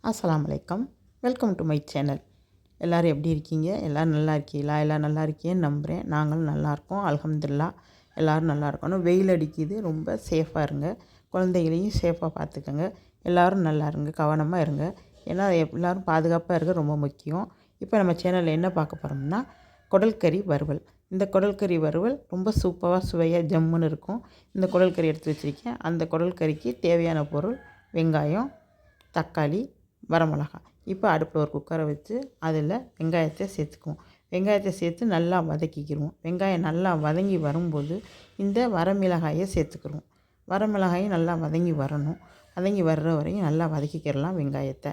அஸ்ஸலாமு அலைக்கம். Welcome to my channel. எல்லோரும் எப்படி இருக்கீங்க? எல்லோரும் நல்லா இருக்கீங்களா? எல்லோரும் நல்லா இருக்கீங்கன்னு நம்புகிறேன். நாங்களும் நல்லாயிருக்கோம், அல்ஹம்துலில்லாஹ். எல்லோரும் நல்லா இருக்கணும். வெயில் அடிக்குது, ரொம்ப சேஃபாக இருங்க. குழந்தைகளையும் சேஃபாக பார்த்துக்கங்க. எல்லோரும் நல்லா இருங்க, கவனமாக இருங்க. ஏன்னா எல்லோரும் பாதுகாப்பாக இருக்க ரொம்ப முக்கியம். இப்போ நம்ம சேனலில் என்ன பார்க்க போகிறோம்னா, குடல் கறி வறுவல். இந்த குடல் கறி வறுவல் ரொம்ப சூப்பராக சுவையாக ஜம்முன்னு இருக்கும். இந்த குடல் கறி எடுத்து வச்சுருக்கேன். அந்த குடல் கறிக்கு தேவையான பொருள் வெங்காயம், தக்காளி, வரமிளகாய். இப்போ அடுப்பில் ஒரு குக்கரை வச்சு அதில் வெங்காயத்தை சேர்த்துக்குவோம். வெங்காயத்தை சேர்த்து நல்லா வதக்கிக்கிடுவோம். வெங்காயம் நல்லா வதங்கி வரும்போது இந்த வரமிளகாயை சேர்த்துக்கிடுவோம். வரமிளகாயும் நல்லா வதங்கி வரணும். வதங்கி வர்ற வரையும் நல்லா வதக்கிக்கிடலாம் வெங்காயத்தை.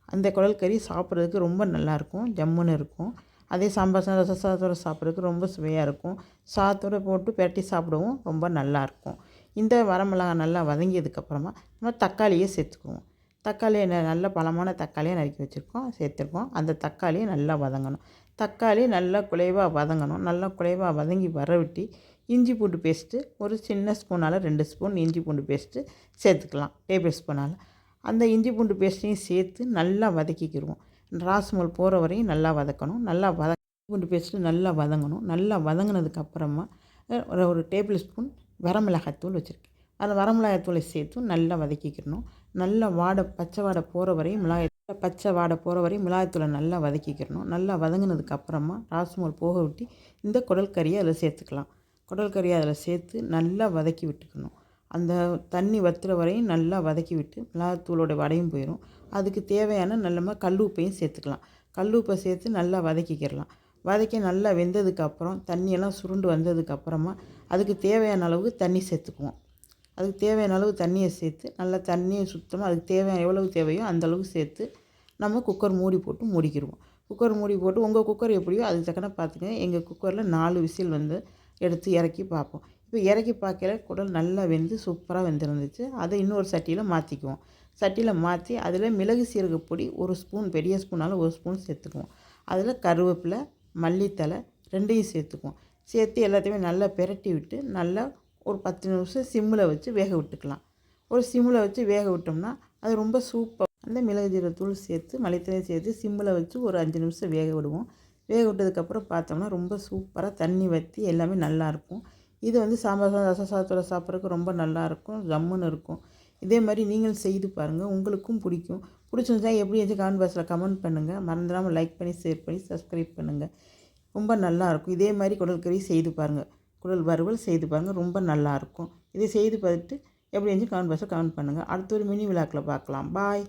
அந்த குடல் கறி சாப்பிட்றதுக்கு ரொம்ப நல்லாயிருக்கும், ஜம்முன்னு இருக்கும். அதே சாம்பார் சாதம், ரச சாதத்தோடு சாப்பிட்றதுக்கு ரொம்ப சுவையாக இருக்கும். சாதத்தோடு போட்டு பிரட்டி சாப்பிடவும் ரொம்ப நல்லாயிருக்கும். இந்த வரமிளகாய் நல்லா வதங்கியதுக்கப்புறமா நம்ம தக்காளியை சேர்த்துக்குவோம். தக்காளியை நல்ல பழமான தக்காளியை நறுக்கி வச்சுருக்கோம், சேர்த்துருக்கோம். அந்த தக்காளியை நல்லா வதங்கணும். தக்காளி நல்லா குழைவாக வதங்கணும். நல்லா குழைவாக வதங்கி வரவிட்டு இஞ்சி பூண்டு பேஸ்ட்டு ஒரு சின்ன ஸ்பூனால் 2 ஸ்பூன் இஞ்சி பூண்டு பேஸ்ட்டு சேர்த்துக்கலாம், டேபிள் ஸ்பூனால். அந்த இஞ்சி பூண்டு பேஸ்ட்டையும் சேர்த்து நல்லா வதக்கிக்கிடுவோம். ராஸ்மல் போகிற வரையும் நல்லா வதக்கணும். நல்லா இஞ்சி பூண்டு பேஸ்ட்டு நல்லா வதங்கணும். நல்லா வதங்கினதுக்கப்புறமா ஒரு டேபிள் ஸ்பூன் வரமிளகாய்த்தூள் வச்சுருக்கேன். அந்த வரமிளகாய்த்தூளை சேர்த்து நல்லா வதக்கிக்கிடணும். நல்லா பச்சை வாடை போகிற வரையும் மிளகாய்த்தூளை நல்லா வதக்கிக்கிடணும். நல்லா வதங்கினதுக்கப்புறமா ராஸ்மல் போக விட்டு இந்த குடல் கறியை அதில் சேர்த்துக்கலாம். குடல் கறியை அதில் சேர்த்து நல்லா வதக்கி விட்டுக்கணும். அந்த தண்ணி வற்றுற வரையும் நல்லா வதக்கி விட்டு மிளகாய்த்தூளோட வடையும் போயிடும். அதுக்கு தேவையான நல்ல கல் உப்பையும் சேர்த்துக்கலாம். கல் உப்பை சேர்த்து நல்லா வதக்கிக்கிடலாம். வதக்கி நல்லா வெந்ததுக்கப்புறம் தண்ணியெல்லாம் சுருண்டு வந்ததுக்கப்புறமா அதுக்கு தேவையான அளவுக்கு தண்ணி சேர்த்துக்குவோம். அதுக்கு தேவையான அளவு தண்ணியை சேர்த்து நல்லா தண்ணியை சுத்தமாக அதுக்கு தேவையான எவ்வளவு தேவையோ அந்தளவுக்கு சேர்த்து நம்ம குக்கர் மூடி போட்டு மூடிக்கிடுவோம். குக்கர் மூடி போட்டு உங்கள் குக்கர் எப்படியோ அதுக்கு தக்கன பார்த்துக்கங்க. எங்கள் குக்கரில் 4 விசில் எடுத்து இறக்கி பார்ப்போம். இப்போ இறக்கி பார்க்கல குடல் நல்லா வெந்து சூப்பராக வெந்திருந்துச்சு. அதை இன்னொரு சட்டியில் மாற்றிக்குவோம். சட்டியில் மாற்றி அதில் மிளகு சீரக பொடி 1 ஸ்பூன், பெரிய ஸ்பூனால் 1 ஸ்பூன் சேர்த்துக்குவோம். அதில் கருவேப்பிலை, மல்லித்தலை 2யும் சேர்த்துக்குவோம். சேர்த்து எல்லாத்தையுமே நல்லா பிரட்டி விட்டு நல்லா ஒரு 10 நிமிஷம் சிம்மில் வச்சு வேக விட்டுக்கலாம். ஒரு சிம்மில் வச்சு வேக விட்டோம்னா அது ரொம்ப சூப்பர். அந்த மிளகு ஜீரகத்தூள் சேர்த்து மல்லித்தலையும் சேர்த்து சிம்மில் வச்சு ஒரு 5 நிமிஷம் வேக விடுவோம். வேக விட்டதுக்கப்புறம் பார்த்தோம்னா ரொம்ப சூப்பராக தண்ணி வற்றி எல்லாமே நல்லாயிருக்கும். இது சாம்பார் சாதம், ரச சாதத்தோட சாப்பிட்றதுக்கு ரொம்ப நல்லாயிருக்கும், ஜம்முன்னு இருக்கும். இதே மாதிரி நீங்களும் செய்து பாருங்கள், உங்களுக்கும் பிடிக்கும். பிடிச்சிருந்தா எப்படி இருந்துச்சு கமெண்ட் பாக்ஸில் கமெண்ட் பண்ணுங்கள். மறந்துடாமல் லைக் பண்ணி, ஷேர் பண்ணி, சப்ஸ்கிரைப் பண்ணுங்கள். ரொம்ப நல்லாயிருக்கும். இதே மாதிரி குடல் கறி செய்து பாருங்கள், குடல் வறுவல் செய்து பாருங்கள், ரொம்ப நல்லாயிருக்கும். இதை செய்து பார்த்துட்டு எப்படி இருந்துச்சு கமெண்ட் பாக்ஸில் கமெண்ட் பண்ணுங்கள். அடுத்த ஒரு மினி விழாக்கில் பார்க்கலாம். பாய்.